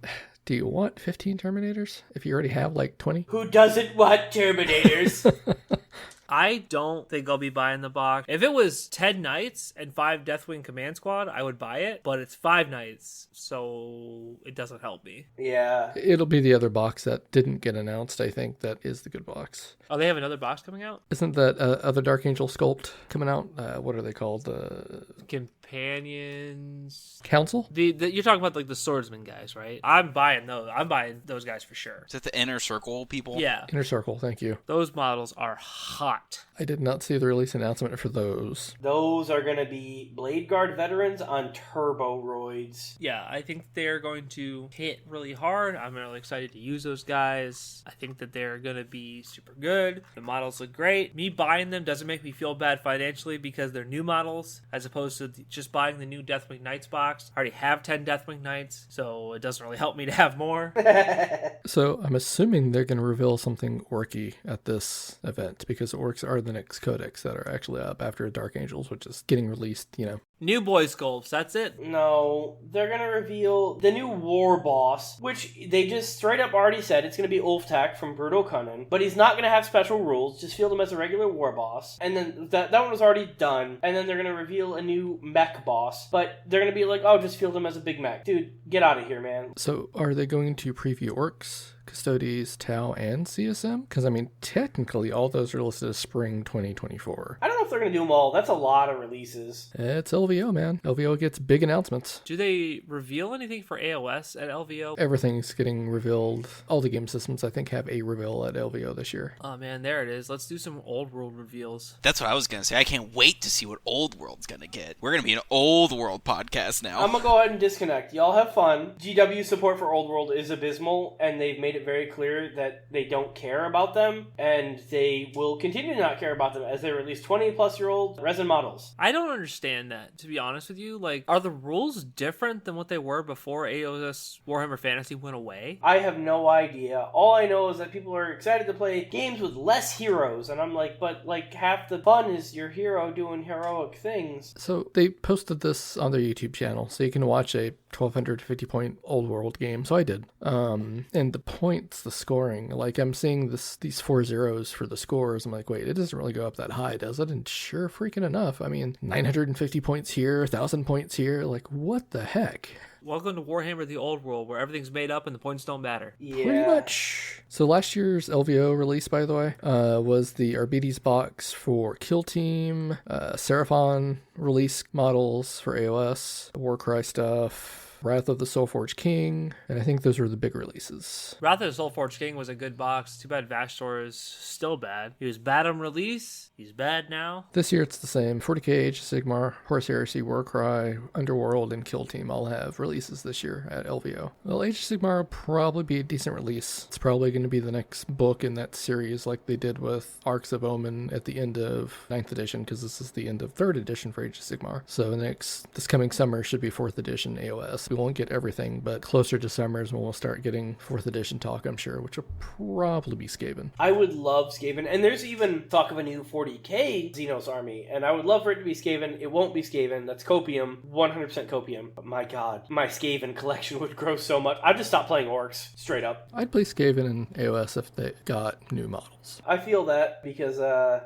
Do you want 15 Terminators if you already have like 20? Who doesn't want Terminators? I don't think I'll be buying the box. If it was 10 Knights and 5 Deathwing Command Squad, I would buy it, but it's 5 Knights, so it doesn't help me. Yeah. It'll be the other box that didn't get announced, I think, that is the good box. Oh, they have another box coming out? Isn't that other Dark Angel sculpt coming out? What are they called? Companions... Council? You're talking about like the swordsman guys, right? I'm buying those. I'm buying those guys for sure. Is that the Inner Circle people? Yeah. Inner Circle, thank you. Those models are hot. I did not see the release announcement for those. Those are going to be Blade Guard veterans on turbo roids. Yeah, I think they're going to hit really hard. I'm really excited to use those guys. I think that they're going to be super good. The models look great. Me buying them doesn't make me feel bad financially because they're new models as opposed to just buying the new Deathwing Knights box. I already have 10 Deathwing Knights, so it doesn't really help me to have more. So I'm assuming they're going to reveal something orky at this event because Orks are the next codex that are actually up after Dark Angels, which is getting released, New boy sculpts, that's it. No, they're going to reveal the new war boss, which they just straight up already said it's going to be Ulftak from Brutal Cunning, but he's not going to have special rules, just field him as a regular war boss. And then that one was already done, and then they're going to reveal a new mech boss, but they're going to be like, oh, just field him as a big mech. Dude, get out of here, man. So are they going to preview Orks, Custodes, Tau, and CSM? Because, technically all those are listed as spring 2024. I don't know if they're going to do them all. That's a lot of releases. It's LVO, man. LVO gets big announcements. Do they reveal anything for AOS at LVO? Everything's getting revealed. All the game systems, I think, have a reveal at LVO this year. Oh, man, there it is. Let's do some old world reveals. That's what I was going to say. I can't wait to see what Old World's going to get. We're going to be an Old World podcast now. I'm going to go ahead and disconnect. Y'all have fun. GW support for Old World is abysmal, and they've made it very clear that they don't care about them, and they will continue to not care about them as they release 20-plus-year-old resin models. I don't understand that, to be honest with you. Like, are the rules different than what they were before AOS Warhammer Fantasy went away? I have no idea. All I know is that people are excited to play games with less heroes, and I'm like, but half the fun is your hero doing heroic things. So they posted this on their YouTube channel, so you can watch a 1250 point Old World game. So I did. And the points, the scoring, I'm seeing these 4 zeros for the scores. I'm like, wait, it doesn't really go up that high, does it? And sure freaking enough, 950 points here, 1,000 points here. What the heck? Welcome to Warhammer the Old World, where everything's made up and the points don't matter. Yeah. Pretty much. So last year's LVO release, by the way, was the Arbites box for Kill Team, Seraphon release models for AOS, Warcry stuff, Wrath of the Soulforged King, and I think those were the big releases. Wrath of the Soulforged King was a good box. Too bad Vashtor is still bad. He was bad on release. He's bad now. This year it's the same. 40k, Age of Sigmar, Horus Heresy, Warcry, Underworld, and Kill Team all have releases this year at LVO. Well, Age of Sigmar will probably be a decent release. It's probably going to be the next book in that series like they did with Arcs of Omen at the end of 9th edition, because this is the end of 3rd edition for Age of Sigmar. So this coming summer should be 4th edition AOS. We won't get everything, but closer to summer is when we'll start getting 4th edition talk, I'm sure, which will probably be Skaven. I would love Skaven, and there's even talk of a new 40k Xenos army, and I would love for it to be Skaven. It won't be Skaven. That's Copium, 100% Copium. But my god, my Skaven collection would grow so much. I'd just stop playing Orks, straight up. I'd play Skaven in AOS if they got new models. I feel that because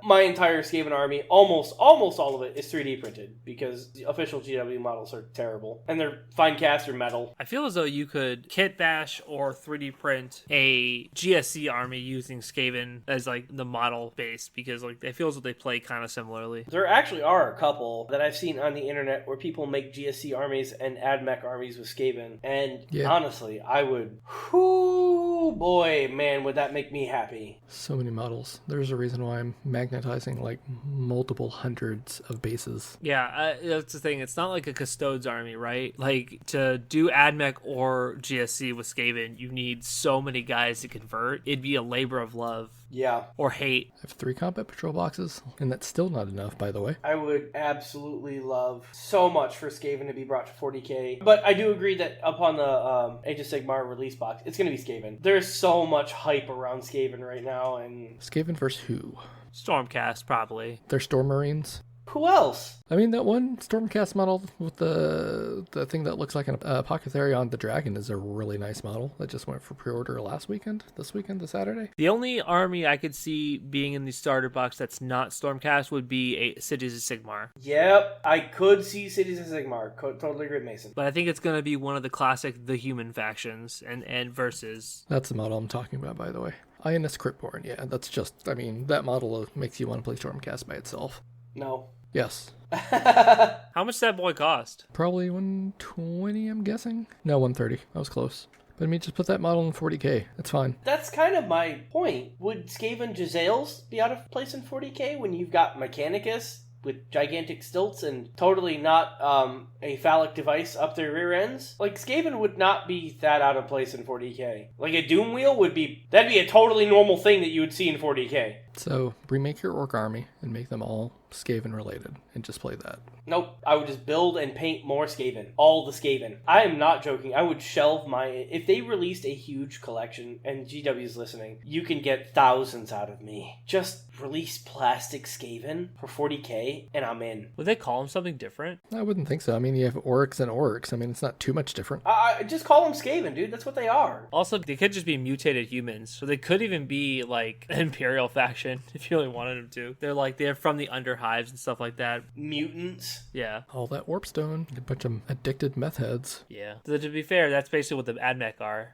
my entire Skaven army, almost all of it, is 3D printed, because the official GW models are terrible, and they're fine cast or metal. I feel as though you could kit bash or 3D print a GSC army using Skaven as like the model base, because like it feels like they play kind of similarly. There actually are a couple that I've seen on the internet where people make GSC armies and add mech armies with Skaven, and honestly, I would, boy, man, would that make me happy. So many models. There's a reason why I'm magnetizing like multiple hundreds of bases. Yeah, that's the thing. It's not like a Custodes army, right? Like, to do AdMech or GSC with Skaven, you need so many guys to convert. It'd be a labor of love. Yeah. Or hate. I have 3 combat patrol boxes, and that's still not enough, by the way. I would absolutely love so much for Skaven to be brought to 40k. But I do agree that upon the Age of Sigmar release box, it's going to be Skaven. There's so much hype around Skaven right now, and... Skaven versus who? Stormcast, probably. They're Storm Marines. Who else? I mean, that one Stormcast model with the thing that looks like an Apothecary on the Dragon is a really nice model that just went for pre-order this Saturday. The only army I could see being in the starter box that's not Stormcast would be Cities of Sigmar. Yep, I could see Cities of Sigmar. Totally agree with Mason. But I think it's going to be one of the classic The Human factions and versus. That's the model I'm talking about, by the way. INS Cryptborn, yeah, that's just, I mean, that model makes you want to play Stormcast by itself. No. Yes. How much does that boy cost? Probably 120, I'm guessing. No, 130. I was close. But I mean, just put that model in 40k. It's fine. That's kind of my point. Would Skaven Giselles be out of place in 40k when you've got Mechanicus with gigantic stilts and totally not a phallic device up their rear ends? Like, Skaven would not be that out of place in 40k. Like, a Doom Wheel that'd be a totally normal thing that you would see in 40k. So, remake your Orc army and make them all Skaven related and just play that. Nope, I would just build and paint more Skaven. All the Skaven. I am not joking. I would shelve if they released a huge collection, and GW's listening, you can get thousands out of me. Just release plastic Skaven for 40k, and I'm in. Would they call them something different? I wouldn't think so. I mean, you have Orcs and Orcs. I mean, it's not too much different. I just call them Skaven, dude. That's what they are. Also, they could just be mutated humans, so they could even be like an Imperial faction if you really wanted them to. They're from the Underhives and stuff like that. Mutants. Yeah. All that warpstone. A bunch of addicted meth heads. Yeah. So to be fair, that's basically what the AdMech are.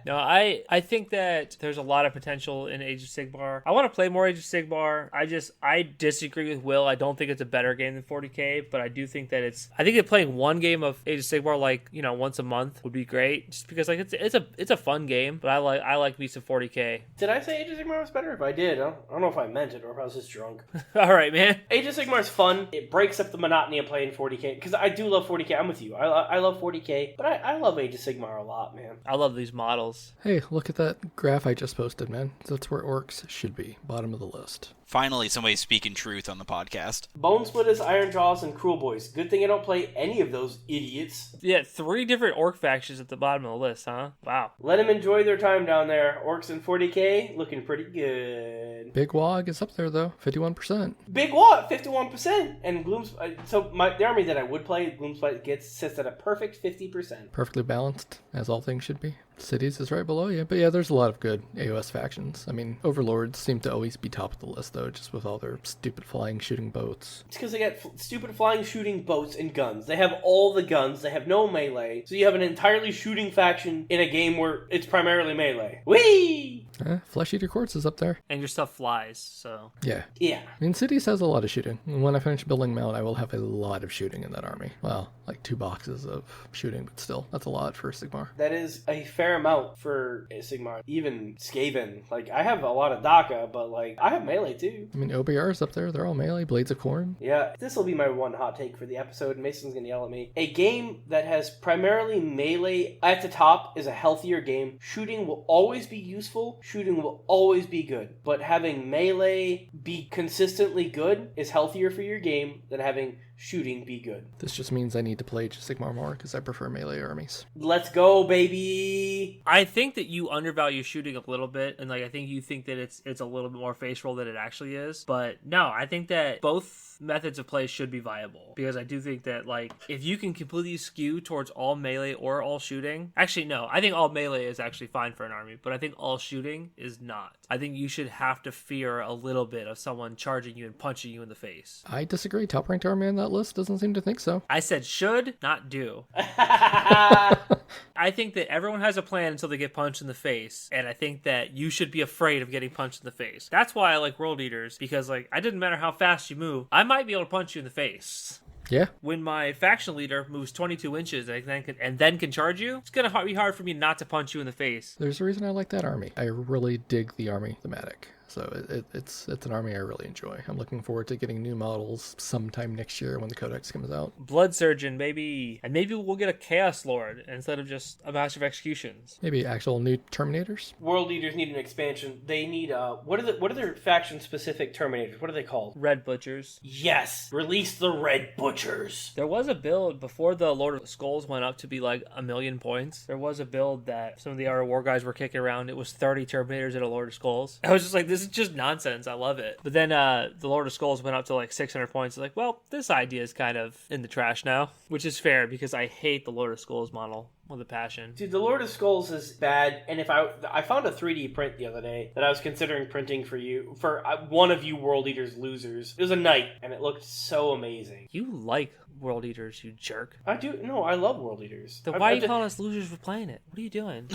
No, I think that there's a lot of potential in Age of Sigmar. I want to play more Age of Sigmar. I disagree with Will. I don't think it's a better game than 40k, but I do think that I think that playing one game of Age of Sigmar once a month would be great, just because it's a fun game. But I like me some 40k. Did I say Age of Sigmar was better? If I did, I don't know if I meant it or if I was just drunk. All right, man. Age of Sigmar is fun. It breaks up the monotony of playing 40k, because I do love 40k. I'm with you. I love 40k, but I love Age of Sigmar a lot, man. I love these models. Hey, look at that graph I just posted, man. That's where Orcs should be. Bottom of the list. Finally, somebody's speaking truth on the podcast. Bone Splitters, Iron Jaws, and Cruel Boys. Good thing I don't play any of those idiots. Yeah, 3 different Orc factions at the bottom of the list, huh? Wow. Let them enjoy their time down there. Orcs in 40k, looking pretty good. Big Wog is up there, though. 51%. Big what? 51%. And Gloom's... So the army that I would play, Gloomspite sits at a perfect 50%. Perfectly balanced, as all things should be. Cities is right below you. But yeah, there's a lot of good AOS factions. I mean, Overlords seem to always be top of the list, though, just with all their stupid flying shooting boats. It's because they got stupid flying shooting boats and guns. They have all the guns. They have no melee. So you have an entirely shooting faction in a game where it's primarily melee. Whee! Flesh Eater Quartz is up there. And your stuff flies, so... Yeah. I mean, Cities has a lot of shooting. And when I finish building Mount, I will have a lot of shooting in that army. Well, like 2 boxes of shooting, but still, that's a lot for Sigmar. That is a fair amount for Sigmar. Even Skaven. Like, I have a lot of DACA, but, like, I have melee, too. I mean, OBR's up there. They're all melee. Blades of Corn. Yeah, this will be my one hot take for the episode. Mason's gonna yell at me. A game that has primarily melee at the top is a healthier game. Shooting will always be useful. Shooting will always be good. But having melee be consistently good is healthier for your game than having shooting be good. This just means I need to play Sigmar more because I prefer melee armies. Let's go, baby! I think that you undervalue shooting a little bit, and I think you think that it's a little bit more face roll than it actually is. But no, I think that both methods of play should be viable, because I do think that if you can completely skew towards all melee or all shooting, actually no, I think all melee is actually fine for an army, but I think all shooting is not. I think you should have to fear a little bit of someone charging you and punching you in the face. I disagree. Top ranked army on that list doesn't seem to think so. I said should, not do. I think that everyone has a plan until they get punched in the face, and I think that you should be afraid of getting punched in the face. That's why I like World Eaters, because it didn't matter how fast you move, I might be able to punch you in the face. Yeah. When my faction leader moves 22 inches and then can charge you, it's going to be hard for me not to punch you in the face. There's a reason I like that army. I really dig the army thematic. So it's an army I really enjoy. I'm looking forward to getting new models sometime next year when the Codex comes out. Blood Surgeon, baby. And maybe we'll get a Chaos Lord instead of just a Master of Executions. Maybe actual new Terminators. World Eaters need an expansion. They need what are their faction specific Terminators? What are they called? Red Butchers. Yes, release the Red Butchers. There was a build before the Lord of Skulls went up to be 1,000,000 points. There was a build that some of the Art of War guys were kicking around. It was 30 Terminators and a Lord of Skulls. I was just like, this is just nonsense. I love it. But then the Lord of Skulls went up to 600 points. It's well, this idea is kind of in the trash now, which is fair because I hate the Lord of Skulls model with a passion. Dude, the Lord of Skulls is bad, and if I found a 3D print the other day that I was considering printing for one of you World Eaters losers. It was a knight, and it looked so amazing. You like World Eaters, you jerk. I do. No, I love World Eaters. Then why are you calling us losers for playing it? What are you doing?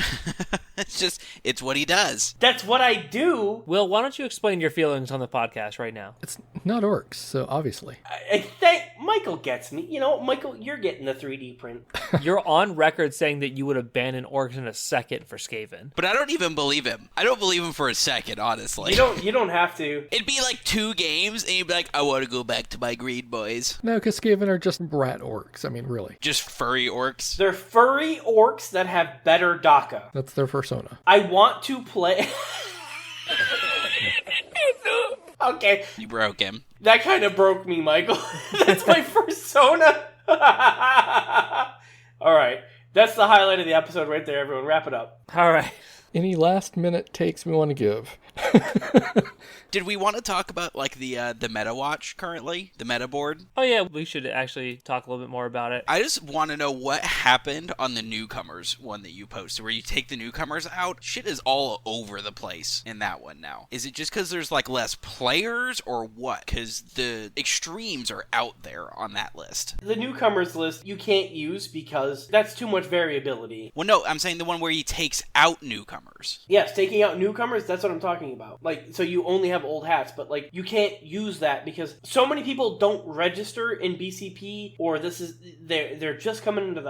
It's what he does. That's what I do. Will, why don't you explain your feelings on the podcast right now? It's not Orks, so obviously. Michael gets me. Michael, you're getting the 3D print. You're on record saying that you would abandon Orks in a second for Skaven. But I don't even believe him. I don't believe him for a second, honestly. You don't have to. It'd be 2 games, and you'd be like, I want to go back to my green boys. No, because Skaven are just rat orcs. I mean, really. Just furry orcs. They're furry orcs that have better DACA. That's their persona. I want to play... Okay. You broke him. That kind of broke me, Michael. That's my persona. All right. That's the highlight of the episode right there, everyone. Wrap it up. All right. Any last minute takes we want to give? Did we want to talk about the Metawatch currently? The meta board? Oh yeah, we should actually talk a little bit more about it. I just want to know what happened on the newcomers one that you posted, where you take the newcomers out. Shit is all over the place in that one now. Is it just because there's less players or what? Because the extremes are out there on that list. The newcomers list you can't use because that's too much variability. Well, no, I'm saying the one where he takes out newcomers. Yes, taking out newcomers, that's what I'm talking about. So you only have old hats, but you can't use that because so many people don't register in BCP, or they're just coming into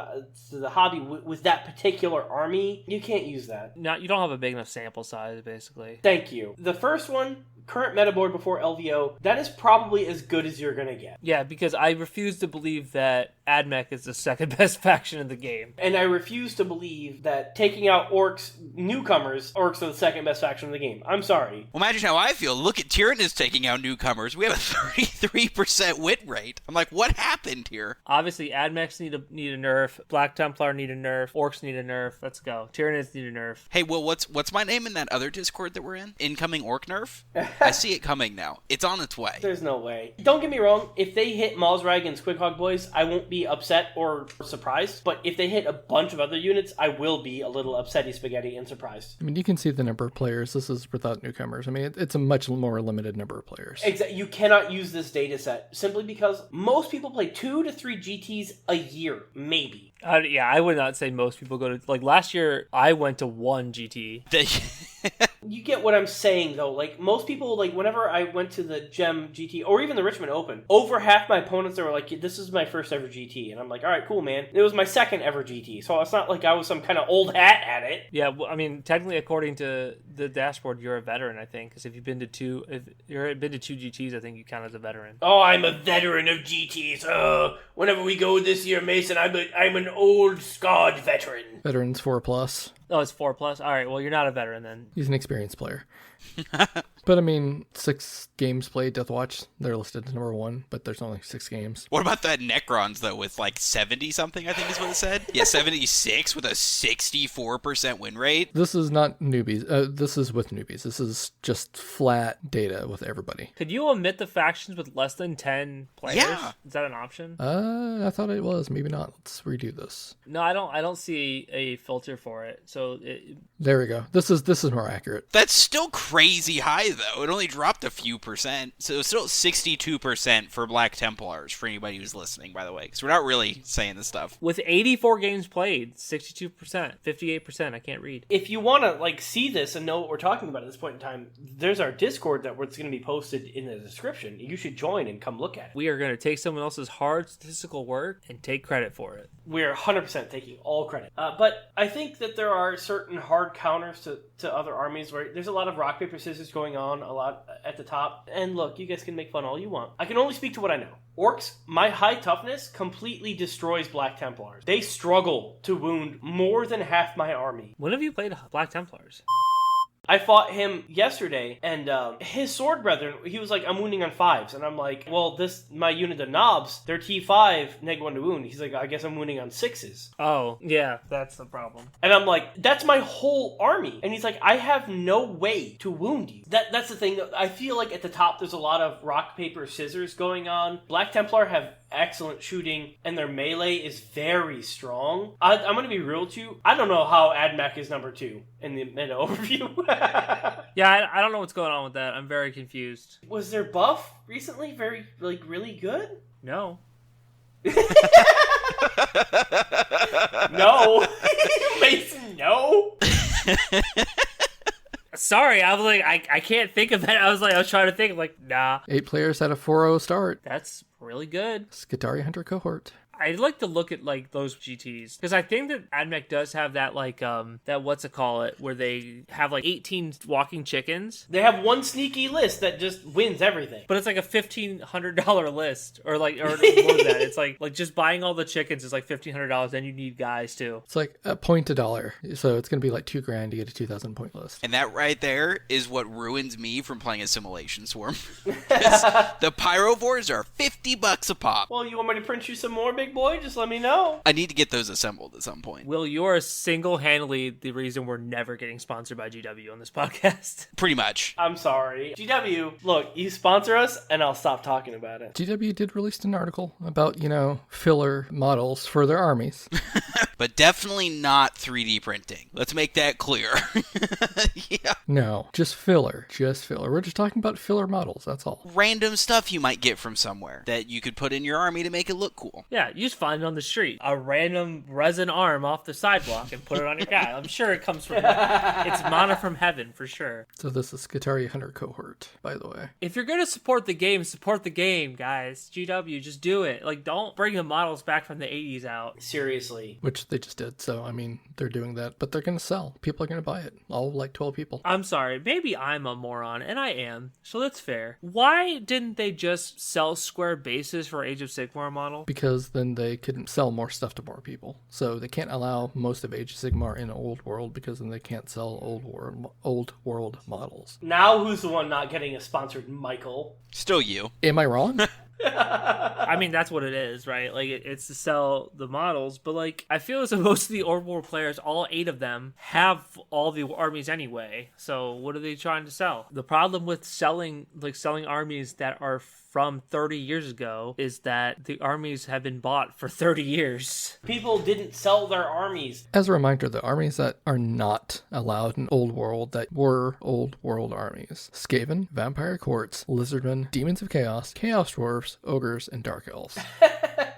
the hobby with that particular army. You can't use that. No, you don't have a big enough sample size, basically. Thank you. The first one, current meta board before LVO, that is probably as good as you're gonna get. Yeah, because I refuse to believe that AdMech is the second best faction in the game. And I refuse to believe that taking out Orks, newcomers, Orks are the second best faction in the game. I'm sorry. Well, imagine how I feel. Look at Tyranids taking out newcomers. We have a 33% win rate. I'm like, what happened here? Obviously, AdMechs need a nerf. Black Templar need a nerf. Orks need a nerf. Let's go. Tyranids need a nerf. Hey, Will, what's my name in that other Discord that we're in? Incoming Orc nerf? I see it coming now. It's on its way. There's no way. Don't get me wrong. If they hit Malzrag and Squighog Boys, I won't be upset or surprised. But if they hit a bunch of other units, I will be a little upsetty spaghetti and surprised. I mean, you can see the number of players. This is without newcomers. I mean, it's a much more limited number of players. Exactly. You cannot use this data set simply because most people play 2 to 3 GTs a year, maybe. Yeah, I would not say most people go to... last year, I went to 1 GT. You get what I'm saying, though. Most people, whenever I went to the Gem GT, or even the Richmond Open, over half my opponents are like, this is my first ever GT. And I'm like, all right, cool, man. It was my second ever GT, so it's not like I was some kind of old hat at it. Yeah, well, I mean, technically, according to the dashboard, you're a veteran, I think, because if you've been to 2 GTs, I think you count as a veteran. Oh, I'm a veteran of GTs. Whenever we go this year, Mason, I'm an old scarred veteran. Veterans 4+. Oh, it's 4+? All right, well, you're not a veteran then. He's an experienced player. But I mean, 6 games played, Deathwatch, they're listed as number 1, but there's only 6 games. What about that Necrons, though, with like 70-something, I think is what it said? Yeah, 76 with a 64% win rate. This is not newbies. This is with newbies. This is just flat data with everybody. Could you omit the factions with less than 10 players? Yeah. Is that an option? I thought it was. Maybe not. Let's redo this. No, I don't see a filter for it. So There we go. This is more accurate. That's still crazy high, though. It only dropped a few percent. So it's still 62% for Black Templars, for anybody who's listening, by the way. Because we're not really saying this stuff. with 84 games played, 62%, 58%. I can't read. If you want to like see this and know what we're talking about at this point in time, there's our Discord that it's going to be posted in the description. You should join and come look at it. We are going to take someone else's hard statistical work and take credit for it. We're 100% taking all credit. But I think that there are certain hard counters to other armies where there's a lot of rock, paper, scissors going on a lot at the top. And look, you guys can make fun all you want. I can only speak to what I know. Orks, my high toughness completely destroys Black Templars. They struggle to wound more than half my army. When have you played Black Templars? I fought him yesterday, and his sword brethren, he was like, I'm wounding on 5s. And I'm like, well, my unit of knobs, they're T5, -1 to wound. He's like, I guess I'm wounding on 6s. Oh, yeah, that's the problem. And I'm like, that's my whole army. And he's like, I have no way to wound you. That's the thing. I feel like at the top, there's a lot of rock, paper, scissors going on. Black Templar have excellent shooting, and their melee is very strong. I'm going to be real with you. I don't know how AdMech is number 2 in the meta overview. Yeah, I don't know what's going on with that. I'm very confused. Was their buff recently really good? No. No. Mason, no. Sorry, I was like, I can't think of that. I was trying to think, nah. 8 players had a 4-0 start. That's really good. Skitarii Hunter cohort. I'd like to look at those GTs because I think that AdMech does have that that what's it call it where they have 18 walking chickens. They have one sneaky list that just wins everything. But it's like a $1,500 list or more than that. It's like just buying all the chickens is $1,500. Then you need guys too. It's like a point a dollar, so it's gonna be like $2,000 to get a 2,000 point list. And that right there is what ruins me from playing Assimilation Swarm. The Pyrovores are $50 a pop. Well, you want me to print you some more, big boy? Just let me know. I need to get those assembled at some point. Will, you're single-handedly the reason we're never getting sponsored by GW on this podcast. Pretty much. I'm sorry. GW, look, you sponsor us, and I'll stop talking about it. GW did release an article about, filler models for their armies. But definitely not 3D printing. Let's make that clear. Yeah. No, just filler. Just filler. We're just talking about filler models, that's all. Random stuff you might get from somewhere that you could put in your army to make it look cool. Yeah, you just find it on the street. A random resin arm off the sidewalk and put it on your guy. I'm sure it comes from... It's mana from heaven, for sure. So this is Skitarii Hunter cohort, by the way. If you're going to support the game, guys. GW, just do it. Don't bring the models back from the 80s out. Seriously. Which they just did, so, they're doing that. But they're going to sell. People are going to buy it. All 12 people. I'm sorry, maybe I'm a moron, and I am, so that's fair. Why didn't they just sell square bases for Age of Sigmar model? Because then they couldn't sell more stuff to more people. So they can't allow most of Age of Sigmar in Old World because then they can't sell Old World models. Now who's the one not getting a sponsored Michael? Still you. Am I wrong? That's what it is, right? It's to sell the models, but I feel as though most of the Old World players, all 8 of them, have all the armies anyway. So what are they trying to sell? The problem with selling armies that are from 30 years ago is that the armies have been bought for 30 years. People didn't sell their armies. As a reminder, the armies that are not allowed in Old World that were Old World armies: Skaven, Vampire Courts, Lizardmen, Demons of Chaos, Chaos Dwarves, Ogres, and Dark Elves.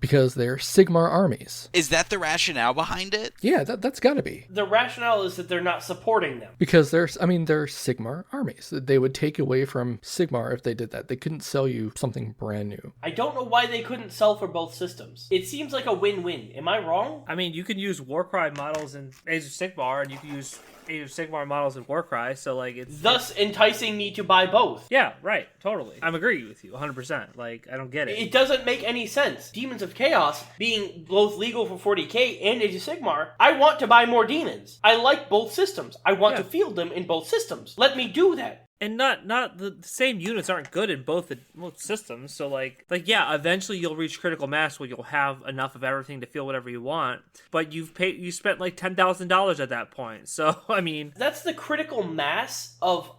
Because they're Sigmar armies. Is that the rationale behind it? Yeah, that's gotta be. The rationale is that they're not supporting them. Because they're Sigmar armies. They would take away from Sigmar if they did that. They couldn't sell you something brand new. I don't know why they couldn't sell for both systems. It seems like a win-win. Am I wrong? You can use Warcry models in Age of Sigmar, and you can use Age of Sigmar models in Warcry, so it's... Thus enticing me to buy both. Yeah, right, totally. I'm agreeing with you, 100%. I don't get it. It doesn't make any sense. Demons of Chaos being both legal for 40k and Age of Sigmar, I want to buy more demons. I like both systems. I want to field them in both systems. Let me do that. And not the same units aren't good in both systems. So like yeah, eventually you'll reach critical mass where you'll have enough of everything to feel whatever you want. But you spent like $10,000 at that point. So I mean, that's the critical mass of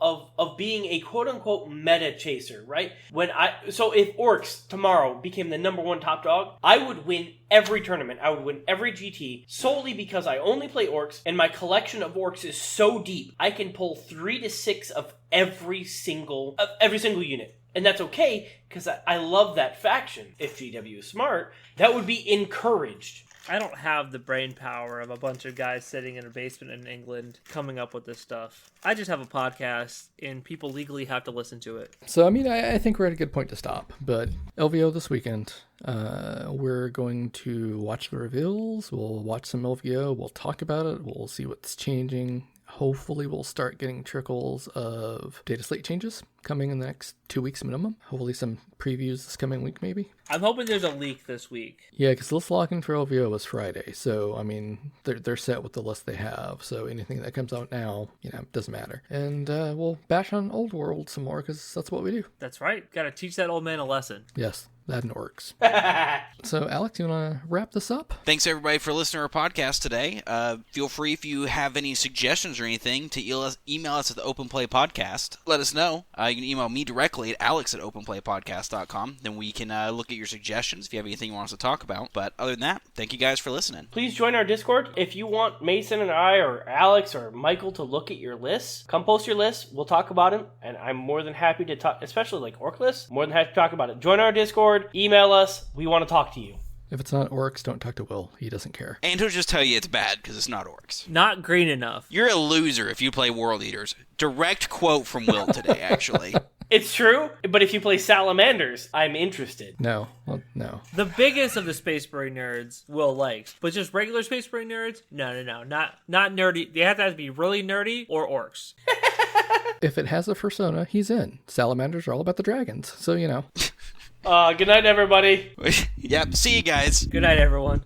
being a quote unquote meta chaser, right? So if Orks tomorrow became the number one top dog, I would win every tournament. I would win every GT solely because I only play Orks, and my collection of Orks is so deep. I can pull 3 to 6 of every single unit. And that's okay, because I love that faction. If GW is smart, that would be encouraged. I don't have the brain power of a bunch of guys sitting in a basement in England coming up with this stuff. I just have a podcast, and people legally have to listen to it. So, I mean, I think we're at a good point to stop. But LVO this weekend, we're going to watch the reveals. We'll watch some LVO. We'll talk about it. We'll see what's changing. Hopefully we'll start getting trickles of data slate changes coming in the next 2 weeks minimum. Hopefully some previews this coming week, maybe. I'm hoping there's a leak this week. Yeah, because the list locking for LVO was Friday. So, I mean, they're set with the list they have. So anything that comes out now, doesn't matter. And we'll bash on Old World some more because that's what we do. That's right. Got to teach that old man a lesson. Yes. That and Orks. So, Alex, you want to wrap this up? Thanks, everybody, for listening to our podcast today. Feel free, if you have any suggestions or anything, to email us at the openplaypodcast. Let us know. You can email me directly at alex@openplaypodcast.com. Then we can look at your suggestions if you have anything you want us to talk about. But other than that, thank you guys for listening. Please join our Discord. If you want Mason and I or Alex or Michael to look at your lists, come post your lists. We'll talk about them. And I'm more than happy to talk, especially like Orc lists, more than happy to talk about it. Join our Discord. Email us. We want to talk to you. If it's not Orks, don't talk to Will. He doesn't care. And he'll just tell you it's bad because it's not Orks. Not green enough. You're a loser if you play World Eaters. Direct quote from Will today, actually. It's true, but if you play Salamanders, I'm interested. No. Well, no. The biggest of the Space Marine nerds Will likes, but just regular Space Marine nerds? No. Not nerdy. They have to be really nerdy or Orks. If it has a persona, he's in. Salamanders are all about the dragons, so Good night, everybody. Yep, see you guys. Good night, everyone.